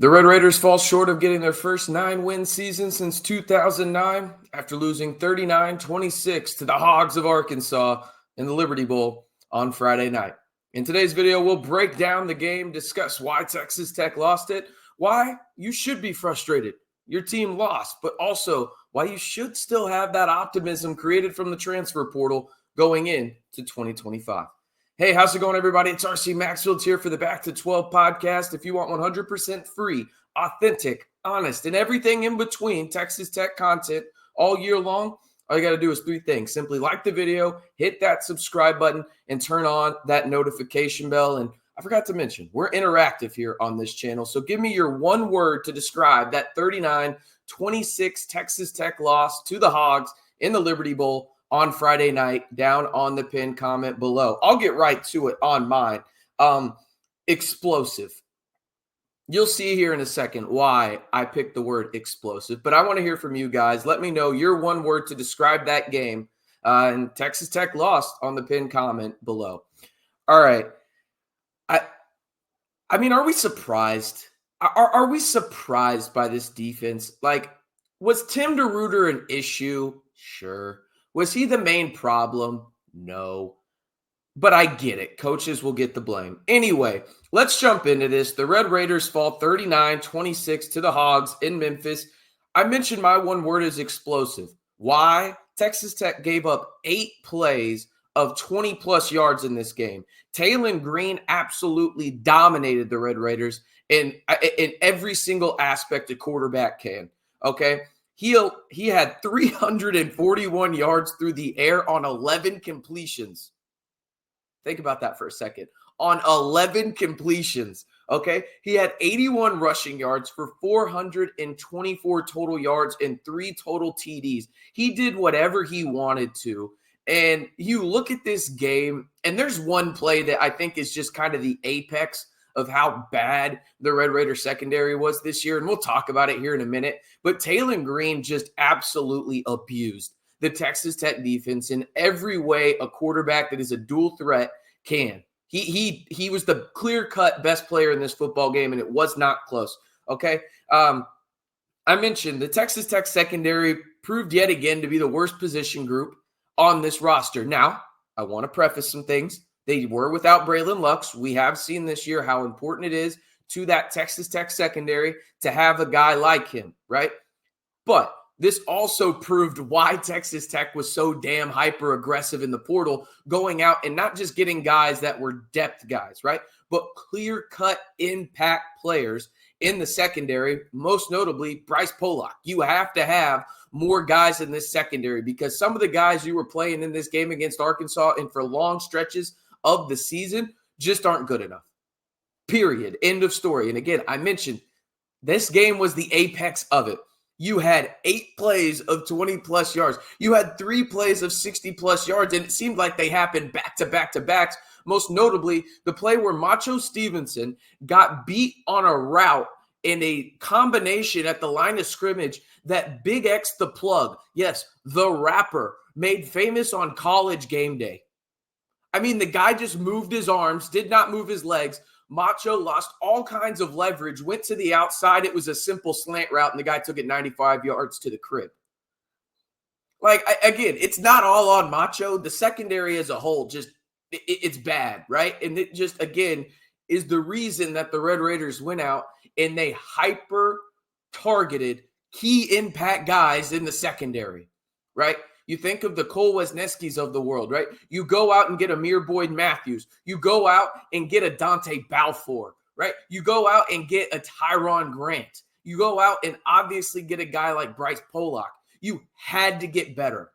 The Red Raiders fall short of getting their first 9-win season since 2009 after losing 39-26 to the Hogs of Arkansas in the Liberty Bowl on Friday night. In today's video, we'll break down the game, discuss why Texas Tech lost it, why you should be frustrated your team lost, but also why you should still have that optimism created from the transfer portal going into 2025. Hey, how's it going, everybody? It's RC Maxfield here for the Back to 12 podcast. If you want 100% free, authentic, honest, and everything in between Texas Tech content all year long, all you got to do is 3 things. Simply like the video, hit that subscribe button, and turn on that notification bell. And I forgot to mention, we're interactive here on this channel. So give me your one word to describe that 39-26 Texas Tech loss to the Hogs in the Liberty Bowl on Friday night down on the pinned comment below. I'll get right to it on mine. Explosive. You'll see here in a second why I picked the word explosive, but I want to hear from you guys. Let me know your one word to describe that game. And Texas Tech lost on the pinned comment below. All right. I mean, are we surprised? Are we surprised by this defense? Like, was Tim DeRuyter an issue? Sure. Was he the main problem? No. But I get it. Coaches will get the blame. Anyway, let's jump into this. The Red Raiders fall 39-26 to the Hogs in Memphis. I mentioned my one word is explosive. Why? Texas Tech gave up 8 plays of 20-plus yards in this game. Taylen Green absolutely dominated the Red Raiders in every single aspect a quarterback can, okay? He had 341 yards through the air on 11 completions. Think about that for a second. On 11 completions, okay? He had 81 rushing yards for 424 total yards and 3 total TDs. He did whatever he wanted to. And you look at this game, and there's one play that I think is just kind of the apex of how bad the Red Raider secondary was this year, and we'll talk about it here in a minute. But Taylen Green just absolutely abused the Texas Tech defense in every way a quarterback that is a dual threat can. He was the clear-cut best player in this football game, and it was not close, okay? I mentioned the Texas Tech secondary proved yet again to be the worst position group on this roster. Now, I want to preface some things. They were without Braylon Lux. We have seen this year how important it is to that Texas Tech secondary to have a guy like him, right? But this also proved why Texas Tech was so damn hyper-aggressive in the portal, going out and not just getting guys that were depth guys, right? But clear-cut impact players in the secondary, most notably Bryce Pollock. You have to have more guys in this secondary because some of the guys you were playing in this game against Arkansas and for long stretches of the season just aren't good enough. Period. End of story. And again, I mentioned this game was the apex of it. You had 8 plays of 20-plus yards. You had 3 plays of 60-plus yards, and it seemed like they happened back-to-back-to-backs, most notably the play where Macho Stevenson got beat on a route in a combination at the line of scrimmage that Big X the Plug, yes, the rapper, made famous on College Game Day. I mean, the guy just moved his arms, did not move his legs. Macho lost all kinds of leverage, went to the outside. It was a simple slant route, and the guy took it 95 yards to the crib. Like, again, it's not all on Macho. The secondary as a whole, just it's bad, right? And it just, again, is the reason that the Red Raiders went out and they hyper-targeted key impact guys in the secondary, right? You think of the Cole Wisniewskis of the world, right? You go out and get Amir Boyd Matthews. You go out and get a Dante Balfour, right? You go out and get a Tyron Grant. You go out and obviously get a guy like Bryce Pollock. You had to get better.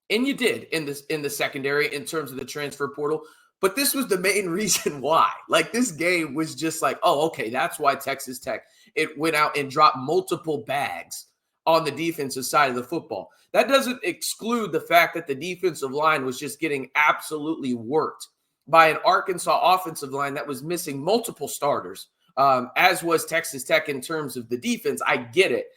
And you did in the secondary in terms of the transfer portal. But this was the main reason why. Like, this game was just like, oh, okay, that's why Texas Tech, it went out and dropped multiple bags on the defensive side of the football. That doesn't exclude the fact that the defensive line was just getting absolutely worked by an Arkansas offensive line that was missing multiple starters, as was Texas Tech in terms of the defense. I get it.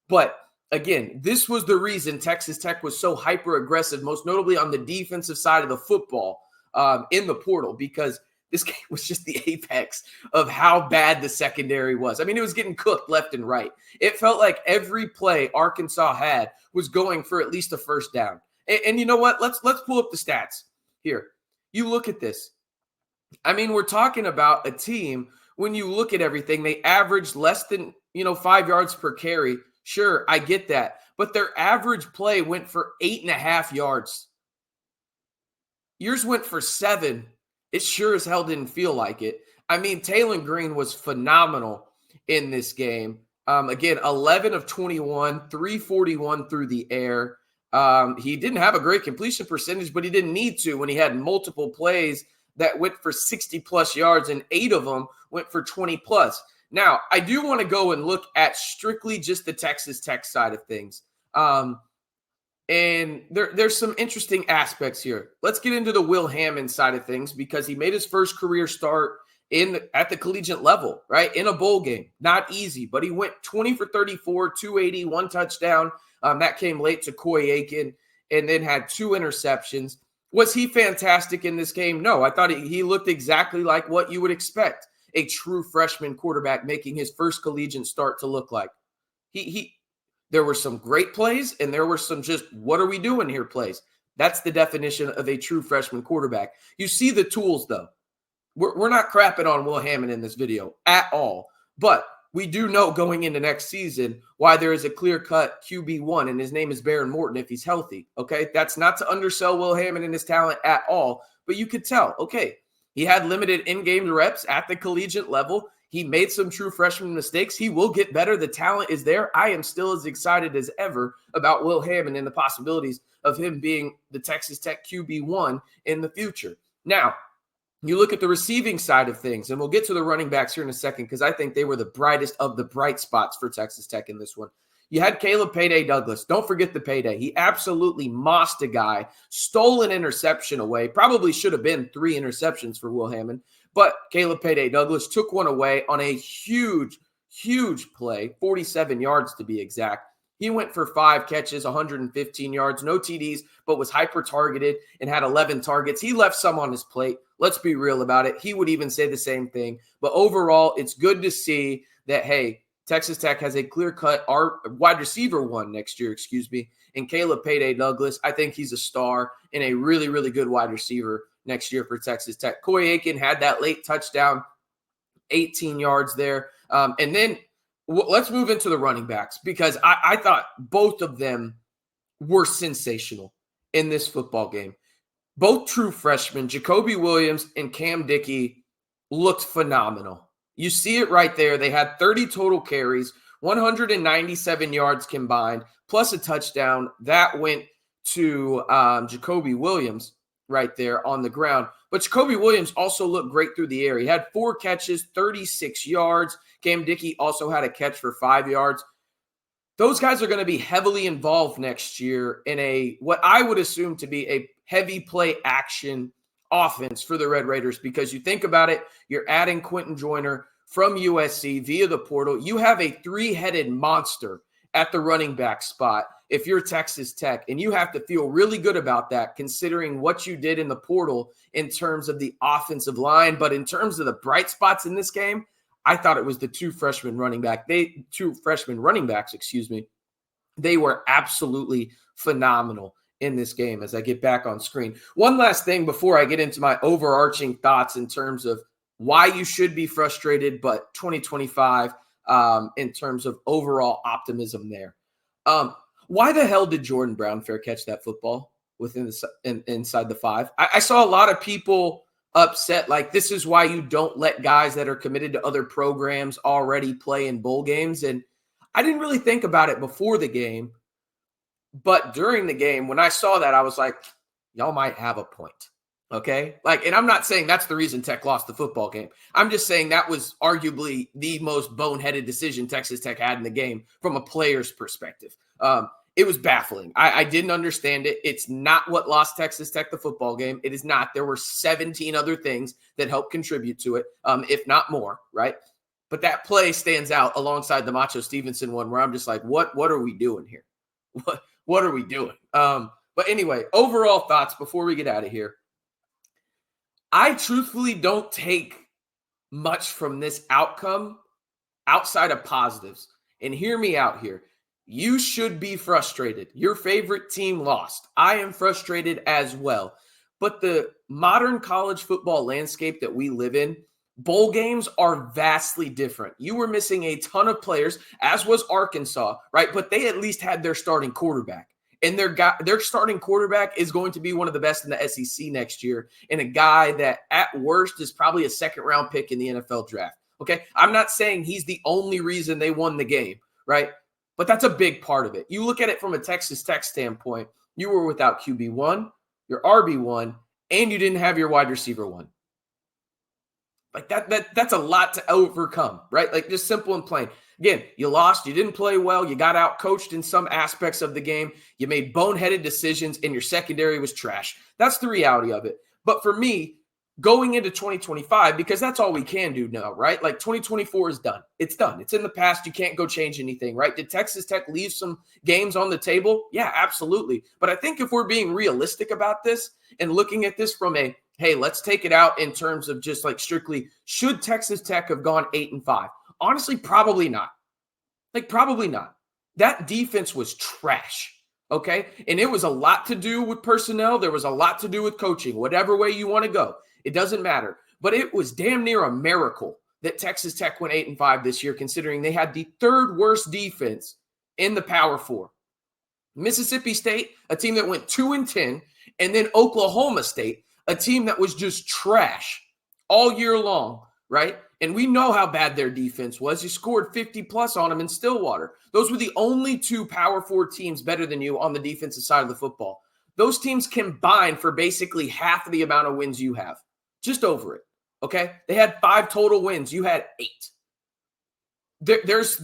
But again, this was the reason Texas Tech was so hyper-aggressive, most notably on the defensive side of the football in the portal, because This game was just the apex of how bad the secondary was. I mean, it was getting cooked left and right. It felt like every play Arkansas had was going for at least a first down. And you know what? Let's pull up the stats here. You look at this. I mean, we're talking about a team, when you look at everything, they averaged less than, 5 yards per carry. Sure, I get that. But their average play went for 8.5 yards. Yours went for 7. It sure as hell didn't feel like it. I mean, Taylen Green was phenomenal in this game. Again, 11 of 21, 341 through the air. He didn't have a great completion percentage, but he didn't need to when he had multiple plays that went for 60-plus yards, and 8 of them went for 20-plus. Now, I do want to go and look at strictly just the Texas Tech side of things. And there's some interesting aspects here. Let's get into the Will Hammond side of things, because he made his first career start at the collegiate level, right? In a bowl game. Not easy, but he went 20 for 34, 280, 1 touchdown. That came late to Coy Aiken, and then had 2 interceptions. Was he fantastic in this game? No, I thought he looked exactly like what you would expect a true freshman quarterback making his first collegiate start to look like. There were some great plays, and there were some just, what are we doing here plays. That's the definition of a true freshman quarterback. You see the tools, though. We're not crapping on Will Hammond in this video at all. But we do know going into next season why there is a clear-cut QB1, and his name is Baron Morton if he's healthy, okay? That's not to undersell Will Hammond and his talent at all, but you could tell, okay, he had limited in-game reps at the collegiate level. He made some true freshman mistakes. He will get better. The talent is there. I am still as excited as ever about Will Hammond and the possibilities of him being the Texas Tech QB1 in the future. Now, you look at the receiving side of things, and we'll get to the running backs here in a second, because I think they were the brightest of the bright spots for Texas Tech in this one. You had Caleb Payday Douglas. Don't forget the payday. He absolutely mossed a guy, stole an interception away. Probably should have been 3 interceptions for Will Hammond. But Caleb Payday Douglas took one away on a huge, huge play, 47 yards to be exact. He went for 5 catches, 115 yards, no TDs, but was hyper-targeted and had 11 targets. He left some on his plate. Let's be real about it. He would even say the same thing. But overall, it's good to see that, hey, Texas Tech has a clear-cut wide receiver one next year, and Caleb Payday Douglas. I think he's a star and a really, really good wide receiver next year for Texas Tech. Coy Aiken had that late touchdown, 18 yards there. And then let's move into the running backs, because I thought both of them were sensational in this football game. Both true freshmen, Jacoby Williams and Cam Dickey, looked phenomenal. You see it right there. They had 30 total carries, 197 yards combined, plus a touchdown. That went to Jacoby Williams right there on the ground. But Jacoby Williams also looked great through the air. He had 4 catches, 36 yards. Cam Dickey also had a catch for 5 yards. Those guys are going to be heavily involved next year in what I would assume to be a heavy play action offense for the Red Raiders, because you think about it, you're adding Quentin Joyner from USC via the portal. You have a 3-headed monster at the running back spot if you're Texas Tech, and you have to feel really good about that, considering what you did in the portal in terms of the offensive line. But in terms of the bright spots in this game, I thought it was the 2 freshman running backs, They were absolutely phenomenal in this game as I get back on screen. One last thing before I get into my overarching thoughts in terms of why you should be frustrated, but 2025 in terms of overall optimism there. Why the hell did Jordan Brown Fair catch that football inside the 5? I saw a lot of people upset, like, this is why you don't let guys that are committed to other programs already play in bowl games. And I didn't really think about it before the game, but during the game, when I saw that, I was like, y'all might have a point. Okay. And I'm not saying that's the reason Tech lost the football game. I'm just saying that was arguably the most boneheaded decision Texas Tech had in the game from a player's perspective. It was baffling. I didn't understand it. It's not what lost Texas Tech the football game. It is not. There were 17 other things that helped contribute to it, if not more, right? But that play stands out alongside the Macho Stevenson one, where I'm just like, what are we doing here? What are we doing? But anyway, overall thoughts before we get out of here. I truthfully don't take much from this outcome outside of positives. And hear me out here. You should be frustrated. Your favorite team lost. I am frustrated as well. But the modern college football landscape that we live in, bowl games are vastly different. You were missing a ton of players, as was Arkansas, right? But they at least had their starting quarterback. And their starting quarterback is going to be one of the best in the SEC next year, and a guy that at worst is probably a second-round pick in the NFL draft. Okay, I'm not saying he's the only reason they won the game, right? But that's a big part of it. You look at it from a Texas Tech standpoint, you were without QB1, your RB1, and you didn't have your wide receiver one. Like that's a lot to overcome, right? Like just simple and plain. Again, you lost, you didn't play well, you got out coached in some aspects of the game, you made boneheaded decisions, and your secondary was trash. That's the reality of it. But for me, going into 2025, because that's all we can do now, right? Like 2024 is done. It's done. It's in the past. You can't go change anything, right? Did Texas Tech leave some games on the table? Yeah, absolutely. But I think if we're being realistic about this and looking at this from a, hey, let's take it out in terms of just like strictly, should Texas Tech have gone 8-5? Honestly, probably not. Like, probably not. That defense was trash. Okay. And it was a lot to do with personnel. There was a lot to do with coaching, whatever way you want to go. It doesn't matter. But it was damn near a miracle that Texas Tech went 8-5 this year, considering they had the third worst defense in the Power Four. Mississippi State, a team that went 2-10, and then Oklahoma State, a team that was just trash all year long, right? And we know how bad their defense was. You scored 50-plus on them in Stillwater. Those were the only two Power Four teams better than you on the defensive side of the football. Those teams combined for basically half of the amount of wins you have. Just over it, okay? They had 5 total wins. You had 8. There's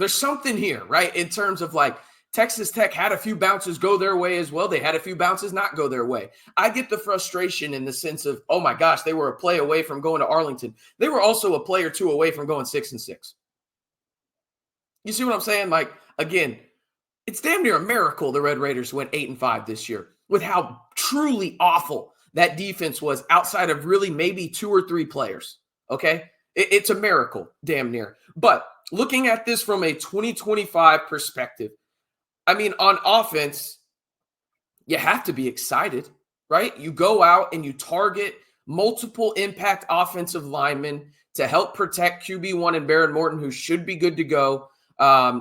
something here, right, in terms of like Texas Tech had a few bounces go their way as well. They had a few bounces not go their way. I get the frustration in the sense of, oh my gosh, they were a play away from going to Arlington. They were also a play or two away from going 6-6. You see what I'm saying? Like, again, it's damn near a miracle the Red Raiders went 8-5 this year with how truly awful that defense was outside of really maybe 2 or 3 players, okay? It's a miracle, damn near. But looking at this from a 2025 perspective, I mean, on offense, you have to be excited, right? You go out and you target multiple impact offensive linemen to help protect QB1 and Baron Morton, who should be good to go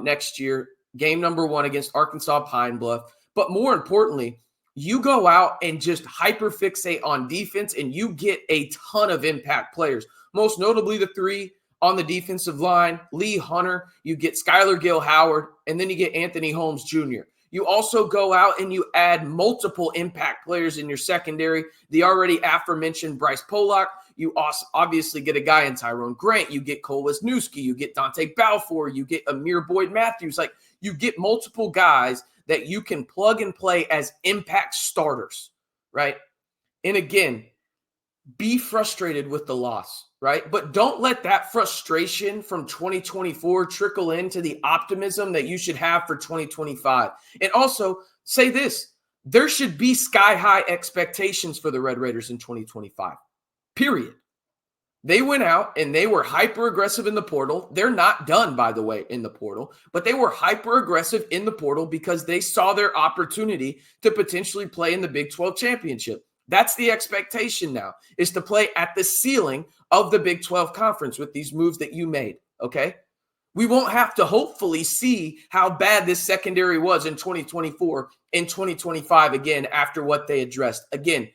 next year, game number 1 against Arkansas Pine Bluff. But more importantly, you go out and just hyperfixate on defense and you get a ton of impact players, most notably the 3 on the defensive line, Lee Hunter, you get Skylar Gill-Howard, and then you get Anthony Holmes Jr. You also go out and you add multiple impact players in your secondary, the already aforementioned Bryce Pollock. You also obviously get a guy in Tyrone Grant. You get Cole Wisniewski. You get Dante Balfour. You get Amir Boyd-Matthews. Like, you get multiple guys that you can plug and play as impact starters, right? And again, be frustrated with the loss, right? But don't let that frustration from 2024 trickle into the optimism that you should have for 2025. And also say this, there should be sky-high expectations for the Red Raiders in 2025, period. They went out and they were hyper-aggressive in the portal. They're not done, by the way, in the portal, but they were hyper-aggressive in the portal because they saw their opportunity to potentially play in the Big 12 championship. That's the expectation now, is to play at the ceiling of the Big 12 conference with these moves that you made, okay? We won't have to hopefully see how bad this secondary was in 2024 and 2025 again after what they addressed. Again,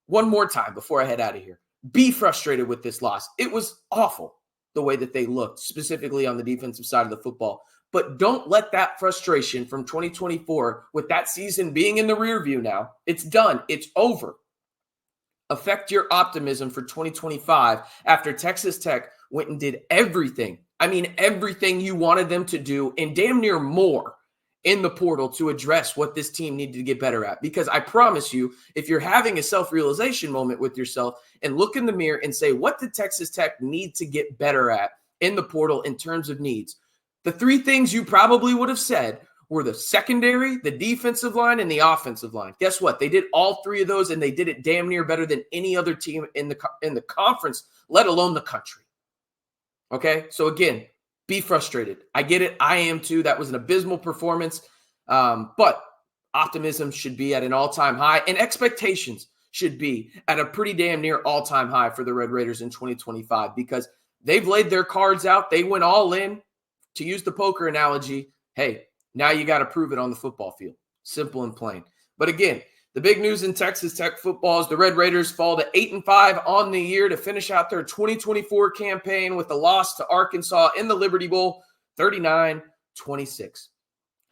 one more time before I head out of here. Be frustrated with this loss. It was awful the way that they looked, specifically on the defensive side of the football. But don't let that frustration from 2024, with that season being in the rear view now, it's done, it's over, affect your optimism for 2025 after Texas Tech went and did everything. I mean, everything you wanted them to do and damn near more in the portal to address what this team needed to get better at. Because I promise you, if you're having a self-realization moment with yourself and look in the mirror and say, what did Texas Tech need to get better at in the portal in terms of needs? The 3 things you probably would have said were the secondary, the defensive line, and the offensive line. Guess what? They did all three of those, and they did it damn near better than any other team in the conference, let alone the country. Okay? So again, be frustrated. I get it. I am too. That was an abysmal performance. But optimism should be at an all-time high, and expectations should be at a pretty damn near all-time high for the Red Raiders in 2025 because they've laid their cards out. They went all in. To use the poker analogy, hey, now you got to prove it on the football field. Simple and plain. But again, the big news in Texas Tech football is the Red Raiders fall to 8-5 on the year to finish out their 2024 campaign with a loss to Arkansas in the Liberty Bowl, 39-26.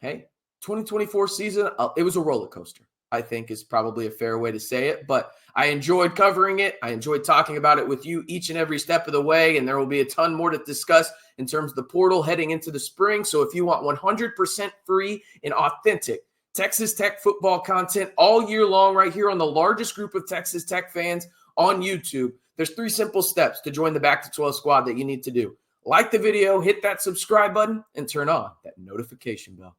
Hey, 2024 season, it was a roller coaster, I think is probably a fair way to say it. But I enjoyed covering it. I enjoyed talking about it with you each and every step of the way. And there will be a ton more to discuss in terms of the portal heading into the spring. So if you want 100% free and authentic Texas Tech football content all year long right here on the largest group of Texas Tech fans on YouTube, there's 3 simple steps to join the Back to 12 squad that you need to do. Like the video, hit that subscribe button, and turn on that notification bell.